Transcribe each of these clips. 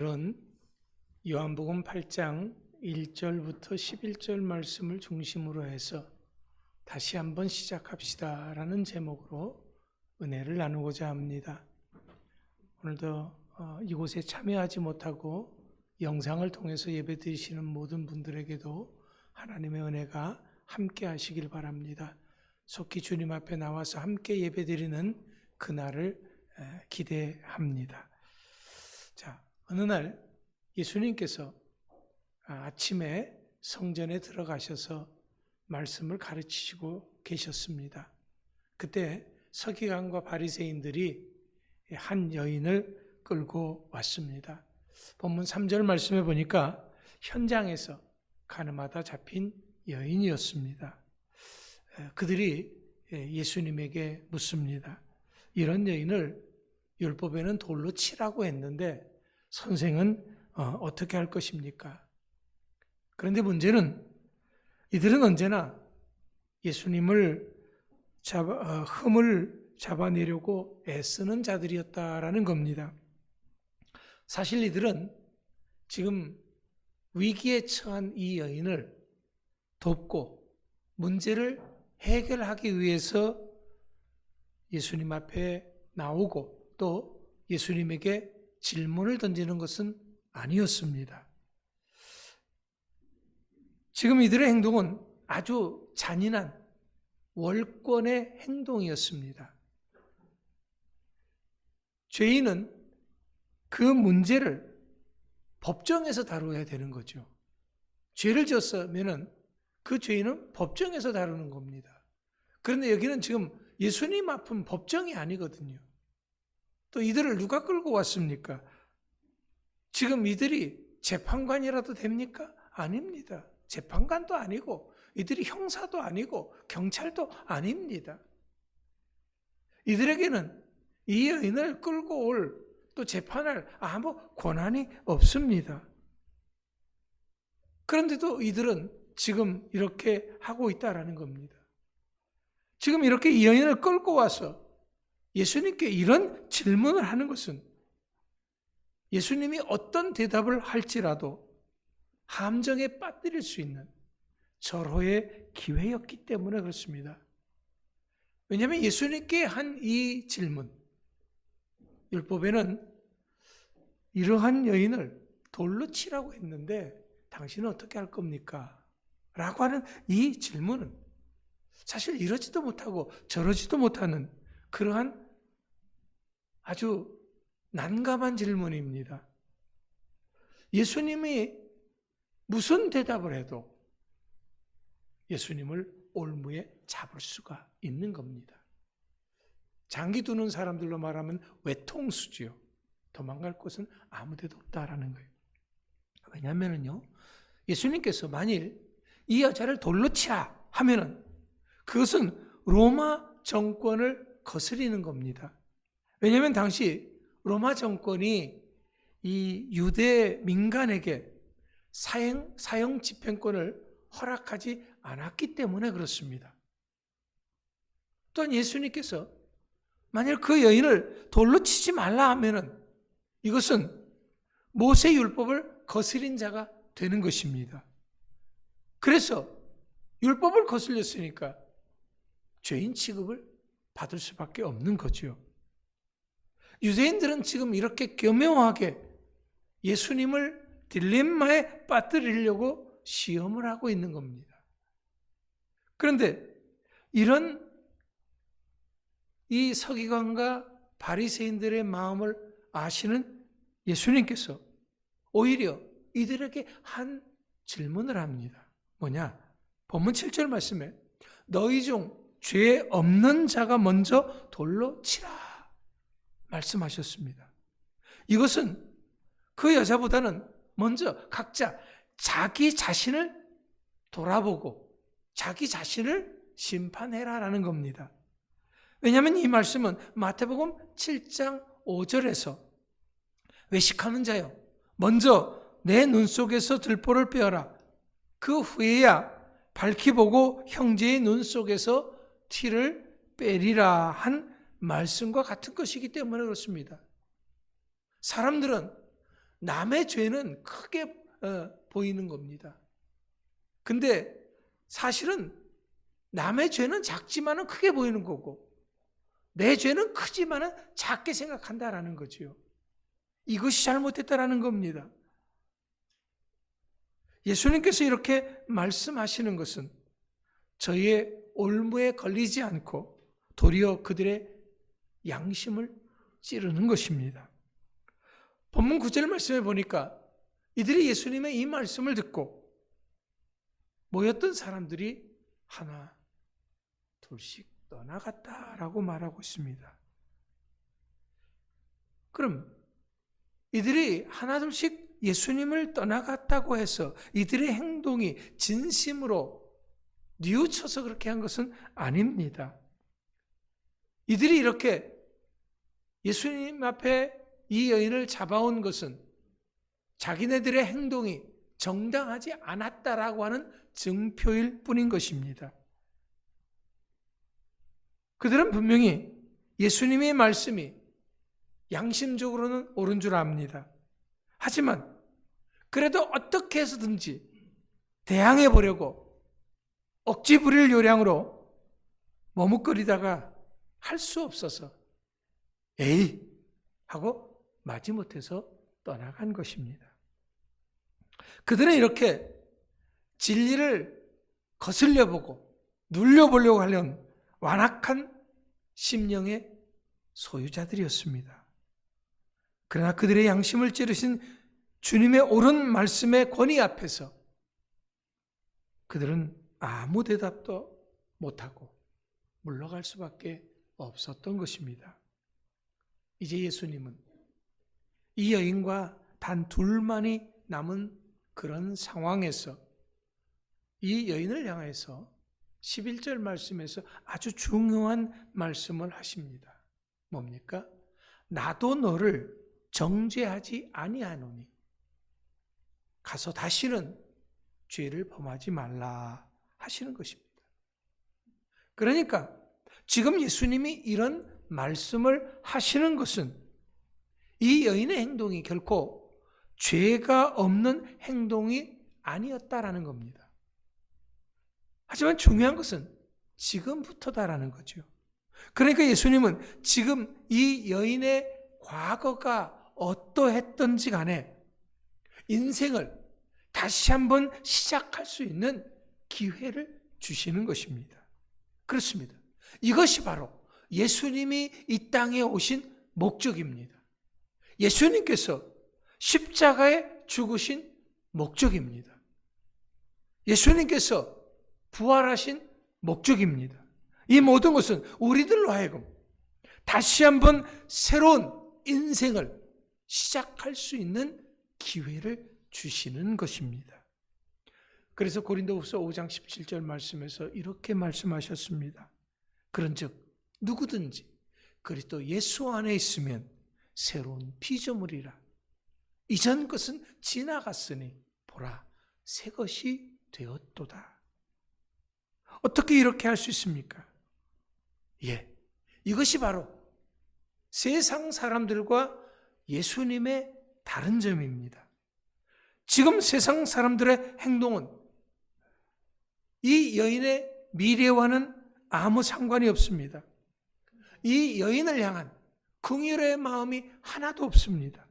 오늘은 요한복음 8장 1절부터 11절 말씀을 중심으로 해서 다시 한번 시작합시다 라는 제목으로 은혜를 나누고자 합니다. 오늘도 이곳에 참여하지 못하고 영상을 통해서 예배드리시는 모든 분들에게도 하나님의 은혜가 함께 하시길 바랍니다. 속히 주님 앞에 나와서 함께 예배드리는 그날을 기대합니다. 자, 어느 날 예수님께서 아침에 성전에 들어가셔서 말씀을 가르치시고 계셨습니다. 그때 서기관과 바리새인들이 한 여인을 끌고 왔습니다. 본문 3절 말씀에 보니까 현장에서 가늠하다 잡힌 여인이었습니다. 그들이 예수님에게 묻습니다. 이런 여인을 율법에는 돌로 치라고 했는데 선생은 어떻게 할 것입니까? 그런데 문제는 이들은 언제나 예수님을 흠을 잡아내려고 애쓰는 자들이었다라는 겁니다. 사실 이들은 지금 위기에 처한 이 여인을 돕고 문제를 해결하기 위해서 예수님 앞에 나오고 또 예수님에게 질문을 던지는 것은 아니었습니다. 지금 이들의 행동은 아주 잔인한 월권의 행동이었습니다. 죄인은 그 문제를 법정에서 다루어야 되는 거죠. 죄를 지었으면 그 죄인은 법정에서 다루는 겁니다. 그런데 여기는 지금 예수님 앞은 법정이 아니거든요. 또 이들을 누가 끌고 왔습니까? 지금 이들이 재판관이라도 됩니까? 아닙니다. 재판관도 아니고 이들이 형사도 아니고 경찰도 아닙니다. 이들에게는 이 여인을 끌고 올 또 재판할 아무 권한이 없습니다. 그런데도 이들은 지금 이렇게 하고 있다라는 겁니다. 지금 이렇게 이 여인을 끌고 와서 예수님께 이런 질문을 하는 것은 예수님이 어떤 대답을 할지라도 함정에 빠뜨릴 수 있는 절호의 기회였기 때문에 그렇습니다. 왜냐하면 예수님께 한 이 질문, 율법에는 이러한 여인을 돌로 치라고 했는데 당신은 어떻게 할 겁니까? 라고 하는 이 질문은 사실 이러지도 못하고 저러지도 못하는 그러한 아주 난감한 질문입니다. 예수님이 무슨 대답을 해도 예수님을 올무에 잡을 수가 있는 겁니다. 장기 두는 사람들로 말하면 외통수지요. 도망갈 곳은 아무 데도 없다라는 거예요. 왜냐하면요, 예수님께서 만일 이 여자를 돌로 치라 하면은 그것은 로마 정권을 거스리는 겁니다. 왜냐하면 당시 로마 정권이 이 유대 민간에게 사형 집행권을 허락하지 않았기 때문에 그렇습니다. 또한 예수님께서 만일 그 여인을 돌로 치지 말라 하면은 이것은 모세 율법을 거스린 자가 되는 것입니다. 그래서 율법을 거슬렸으니까 죄인 취급을 받을 수밖에 없는 거죠. 유대인들은 지금 이렇게 교묘하게 예수님을 딜레마에 빠뜨리려고 시험을 하고 있는 겁니다. 그런데 이런 이 서기관과 바리새인들의 마음을 아시는 예수님께서 오히려 이들에게 한 질문을 합니다. 뭐냐? 본문 7절 말씀에 너희 중 죄 없는 자가 먼저 돌로 치라 말씀하셨습니다. 이것은 그 여자보다는 먼저 각자 자기 자신을 돌아보고 자기 자신을 심판해라라는 겁니다. 왜냐하면 이 말씀은 마태복음 7장 5절에서 외식하는 자여 먼저 내 눈 속에서 들보를 빼어라. 그 후에야 밝히 보고 형제의 눈 속에서 티를 빼리라 한 말씀과 같은 것이기 때문에 그렇습니다. 사람들은 남의 죄는 크게 보이는 겁니다. 근데 사실은 남의 죄는 작지만은 크게 보이는 거고 내 죄는 크지만은 작게 생각한다라는 거지요. 이것이 잘못됐다라는 겁니다. 예수님께서 이렇게 말씀하시는 것은 저희의 올무에 걸리지 않고 도리어 그들의 양심을 찌르는 것입니다. 본문 9절 말씀에 보니까 이들이 예수님의 이 말씀을 듣고 모였던 사람들이 하나 둘씩 떠나갔다라고 말하고 있습니다. 그럼 이들이 하나 둘씩 예수님을 떠나갔다고 해서 이들의 행동이 진심으로 뉘우쳐서 그렇게 한 것은 아닙니다. 이들이 이렇게 예수님 앞에 이 여인을 잡아온 것은 자기네들의 행동이 정당하지 않았다라고 하는 증표일 뿐인 것입니다. 그들은 분명히 예수님의 말씀이 양심적으로는 옳은 줄 압니다. 하지만 그래도 어떻게 해서든지 대항해 보려고 억지 부릴 요량으로 머뭇거리다가 할 수 없어서 에이 하고 마지못해서 떠나간 것입니다. 그들은 이렇게 진리를 거슬려 보고 눌려보려고 하려는 완악한 심령의 소유자들이었습니다. 그러나 그들의 양심을 찌르신 주님의 옳은 말씀의 권위 앞에서 그들은 아무 대답도 못하고 물러갈 수밖에 없었던 것입니다. 이제 예수님은 이 여인과 단 둘만이 남은 그런 상황에서 이 여인을 향해서 11절 말씀에서 아주 중요한 말씀을 하십니다. 뭡니까? 나도 너를 정죄하지 아니하노니 가서 다시는 죄를 범하지 말라 하시는 것입니다. 그러니까 지금 예수님이 이런 말씀을 하시는 것은 이 여인의 행동이 결코 죄가 없는 행동이 아니었다라는 겁니다. 하지만 중요한 것은 지금부터다라는 거죠. 그러니까 예수님은 지금 이 여인의 과거가 어떠했던지 간에 인생을 다시 한번 시작할 수 있는 기회를 주시는 것입니다. 그렇습니다. 이것이 바로 예수님이 이 땅에 오신 목적입니다. 예수님께서 십자가에 죽으신 목적입니다. 예수님께서 부활하신 목적입니다. 이 모든 것은 우리들로 하여금 다시 한번 새로운 인생을 시작할 수 있는 기회를 주시는 것입니다. 그래서 고린도후서 5장 17절 말씀에서 이렇게 말씀하셨습니다. 그런즉 누구든지 그리스도 예수 안에 있으면 새로운 피조물이라. 이전 것은 지나갔으니 보라 새 것이 되었도다. 어떻게 이렇게 할 수 있습니까? 이것이 바로 세상 사람들과 예수님의 다른 점입니다. 지금 세상 사람들의 행동은 이 여인의 미래와는 아무 상관이 없습니다. 이 여인을 향한 긍휼의 마음이 하나도 없습니다.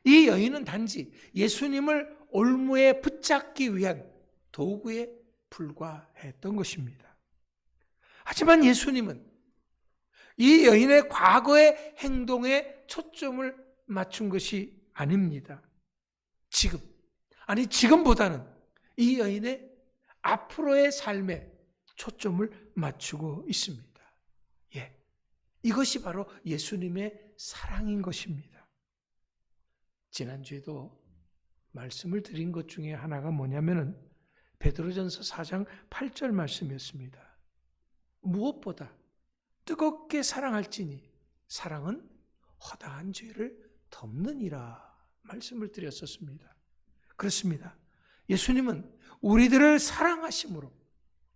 이 여인은 단지 예수님을 올무에 붙잡기 위한 도구에 불과했던 것입니다. 하지만 예수님은 이 여인의 과거의 행동에 초점을 맞춘 것이 아닙니다. 지금보다는 이 여인의 앞으로의 삶에 초점을 맞추고 있습니다. 이것이 바로 예수님의 사랑인 것입니다. 지난주에도 말씀을 드린 것 중에 하나가 뭐냐면은 베드로전서 4장 8절 말씀이었습니다. 무엇보다 뜨겁게 사랑할지니 사랑은 허다한 죄를 덮느니라 말씀을 드렸었습니다. 그렇습니다. 예수님은 우리들을 사랑하심으로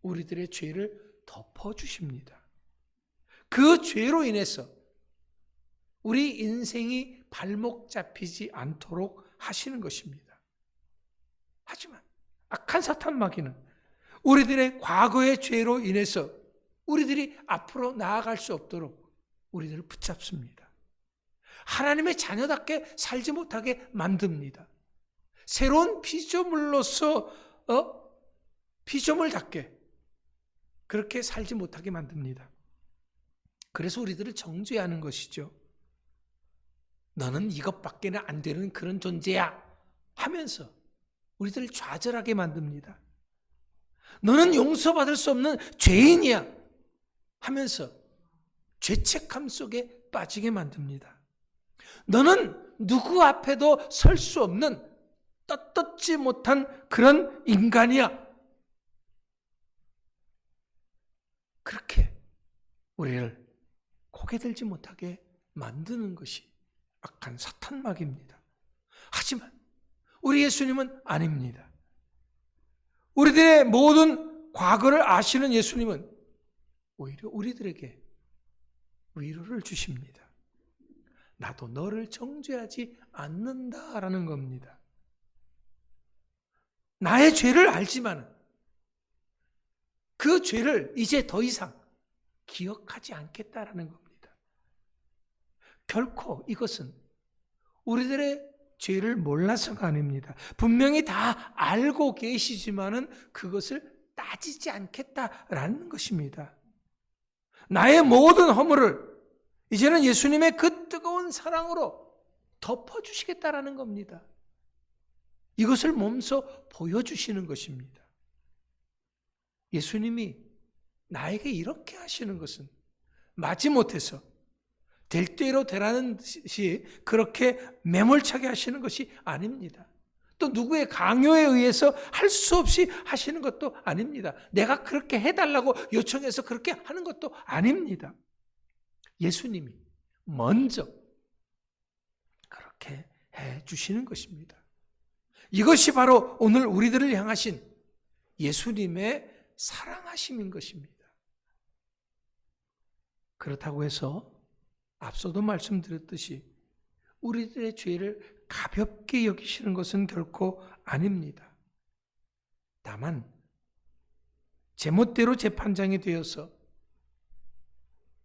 우리들의 죄를 덮어주십니다. 그 죄로 인해서 우리 인생이 발목 잡히지 않도록 하시는 것입니다. 하지만 악한 사탄 마귀는 우리들의 과거의 죄로 인해서 우리들이 앞으로 나아갈 수 없도록 우리들을 붙잡습니다. 하나님의 자녀답게 살지 못하게 만듭니다. 새로운 피조물로서 피조물답게 그렇게 살지 못하게 만듭니다. 그래서 우리들을 정죄하는 것이죠. 너는 이것밖에는 안 되는 그런 존재야 하면서 우리들을 좌절하게 만듭니다. 너는 용서받을 수 없는 죄인이야 하면서 죄책감 속에 빠지게 만듭니다. 너는 누구 앞에도 설 수 없는 떳떳지 못한 그런 인간이야. 그렇게 우리를 고개 들지 못하게 만드는 것이 악한 사탄 마귀입니다. 하지만 우리 예수님은 아닙니다. 우리들의 모든 과거를 아시는 예수님은 오히려 우리들에게 위로를 주십니다. 나도 너를 정죄하지 않는다라는 겁니다. 나의 죄를 알지만 그 죄를 이제 더 이상 기억하지 않겠다라는 겁니다. 결코 이것은 우리들의 죄를 몰라서가 아닙니다. 분명히 다 알고 계시지만은 그것을 따지지 않겠다라는 것입니다. 나의 모든 허물을 이제는 예수님의 그 뜨거운 사랑으로 덮어주시겠다라는 겁니다. 이것을 몸소 보여주시는 것입니다. 예수님이 나에게 이렇게 하시는 것은 마지못해서 될 대로 되라는 듯이 그렇게 매몰차게 하시는 것이 아닙니다. 또 누구의 강요에 의해서 할 수 없이 하시는 것도 아닙니다. 내가 그렇게 해달라고 요청해서 그렇게 하는 것도 아닙니다. 예수님이 먼저 그렇게 해주시는 것입니다. 이것이 바로 오늘 우리들을 향하신 예수님의 사랑하심인 것입니다. 그렇다고 해서 앞서도 말씀드렸듯이 우리들의 죄를 가볍게 여기시는 것은 결코 아닙니다. 다만 제멋대로 재판장이 되어서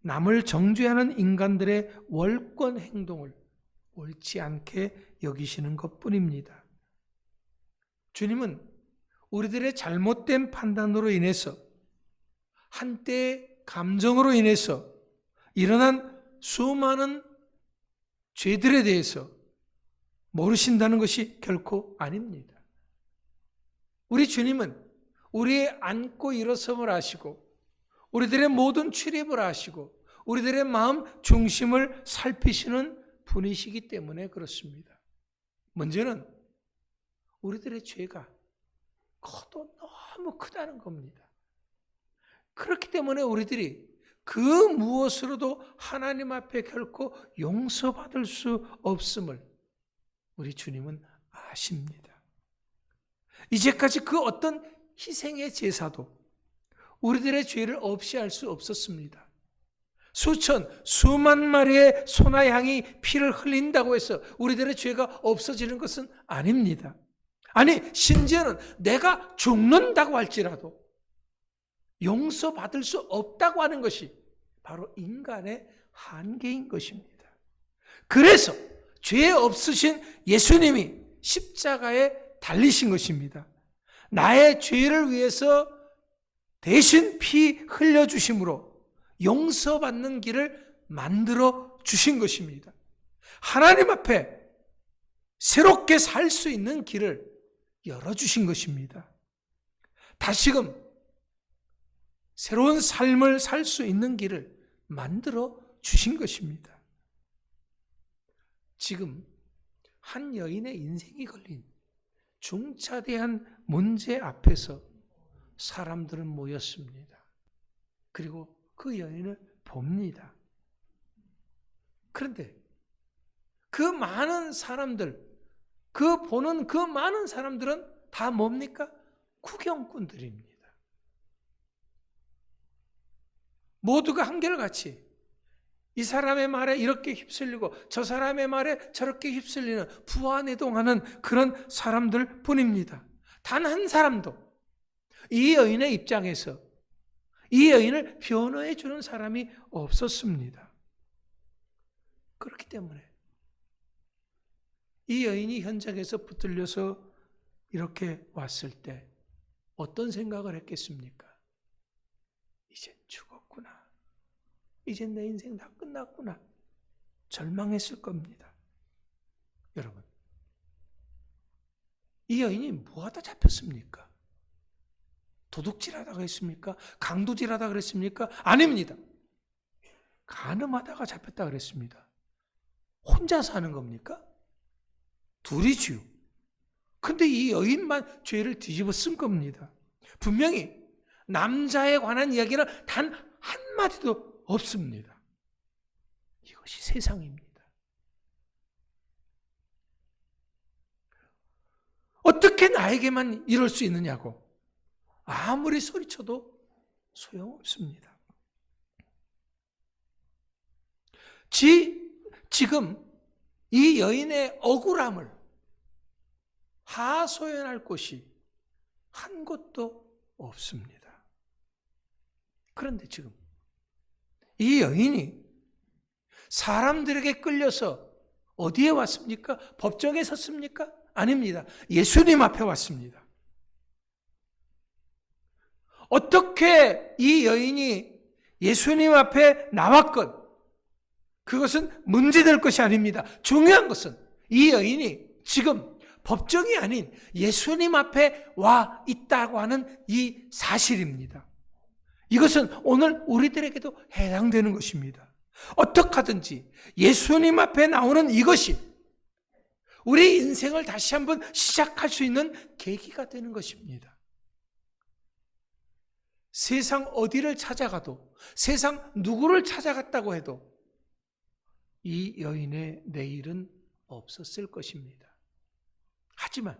남을 정죄하는 인간들의 월권 행동을 옳지 않게 여기시는 것뿐입니다. 주님은 우리들의 잘못된 판단으로 인해서 한때의 감정으로 인해서 일어난 수많은 죄들에 대해서 모르신다는 것이 결코 아닙니다. 우리 주님은 우리의 앉고 일어섬을 아시고 우리들의 모든 출입을 아시고 우리들의 마음 중심을 살피시는 분이시기 때문에 그렇습니다. 문제는 우리들의 죄가 커도 너무 크다는 겁니다. 그렇기 때문에 우리들이 그 무엇으로도 하나님 앞에 결코 용서받을 수 없음을 우리 주님은 아십니다. 이제까지 그 어떤 희생의 제사도 우리들의 죄를 없이 할 수 없었습니다. 수만 마리의 소나 양이 피를 흘린다고 해서 우리들의 죄가 없어지는 것은 아닙니다. 아니, 심지어는 내가 죽는다고 할지라도 용서받을 수 없다고 하는 것이 바로 인간의 한계인 것입니다. 그래서 죄 없으신 예수님이 십자가에 달리신 것입니다. 나의 죄를 위해서 대신 피 흘려주심으로 용서받는 길을 만들어 주신 것입니다. 하나님 앞에 새롭게 살 수 있는 길을 열어주신 것입니다. 다시금 새로운 삶을 살 수 있는 길을 만들어 주신 것입니다. 지금 한 여인의 인생이 걸린 중차대한 문제 앞에서 사람들은 모였습니다. 그리고 그 여인을 봅니다. 그런데 그 많은 사람들, 그 보는 그 많은 사람들은 다 뭡니까? 구경꾼들입니다. 모두가 한결같이 이 사람의 말에 이렇게 휩쓸리고 저 사람의 말에 저렇게 휩쓸리는 부안해동하는 그런 사람들 뿐입니다. 단 한 사람도 이 여인의 입장에서 이 여인을 변호해 주는 사람이 없었습니다. 그렇기 때문에 이 여인이 현장에서 붙들려서 이렇게 왔을 때 어떤 생각을 했겠습니까? 이젠 죽었구나. 이젠 내 인생 다 끝났구나. 절망했을 겁니다. 여러분, 이 여인이 뭐하다 잡혔습니까? 도둑질하다가 했습니까? 강도질하다가 그랬습니까? 아닙니다. 간음하다가 잡혔다 그랬습니다. 혼자 사는 겁니까? 둘이지요. 근데 이 여인만 죄를 뒤집어 쓴 겁니다. 분명히 남자에 관한 이야기는 단 한마디도 없습니다. 이것이 세상입니다. 어떻게 나에게만 이럴 수 있느냐고 아무리 소리쳐도 소용없습니다. 지금 이 여인의 억울함을 하소연할 곳이 한 곳도 없습니다. 그런데 지금 이 여인이 사람들에게 끌려서 어디에 왔습니까? 법정에 섰습니까? 아닙니다. 예수님 앞에 왔습니다. 어떻게 이 여인이 예수님 앞에 나왔건 그것은 문제될 것이 아닙니다. 중요한 것은 이 여인이 지금 법정이 아닌 예수님 앞에 와 있다고 하는 이 사실입니다. 이것은 오늘 우리들에게도 해당되는 것입니다. 어떻게 하든지 예수님 앞에 나오는 이것이 우리 인생을 다시 한번 시작할 수 있는 계기가 되는 것입니다. 세상 어디를 찾아가도, 세상 누구를 찾아갔다고 해도 이 여인의 내일은 없었을 것입니다. 하지만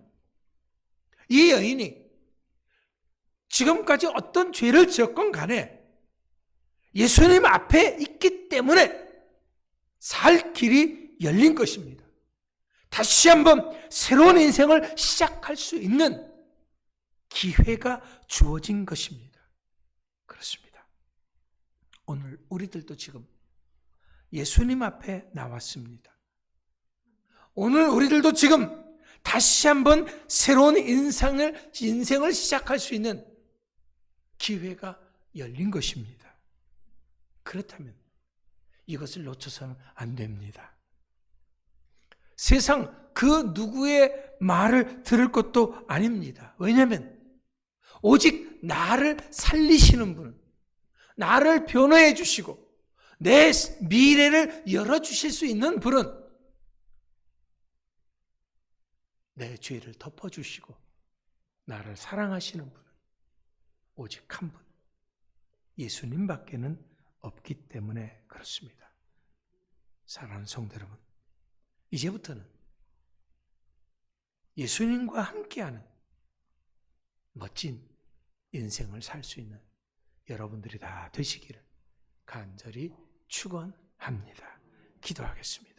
이 여인이 지금까지 어떤 죄를 지었건 간에 예수님 앞에 있기 때문에 살 길이 열린 것입니다. 다시 한번 새로운 인생을 시작할 수 있는 기회가 주어진 것입니다. 그렇습니다. 오늘 우리들도 지금 예수님 앞에 나왔습니다. 오늘 우리들도 지금 다시 한번 새로운 인생을 시작할 수 있는 기회가 열린 것입니다. 그렇다면 이것을 놓쳐서는 안 됩니다. 세상 그 누구의 말을 들을 것도 아닙니다. 왜냐하면 오직 나를 살리시는 분은, 나를 변호해 주시고 내 미래를 열어주실 수 있는 분은 내 죄를 덮어주시고 나를 사랑하시는 분은 오직 한 분, 예수님밖에는 없기 때문에 그렇습니다. 사랑하는 성도 여러분, 이제부터는 예수님과 함께하는 멋진 인생을 살 수 있는 여러분들이 다 되시기를 간절히 축원합니다. 기도하겠습니다.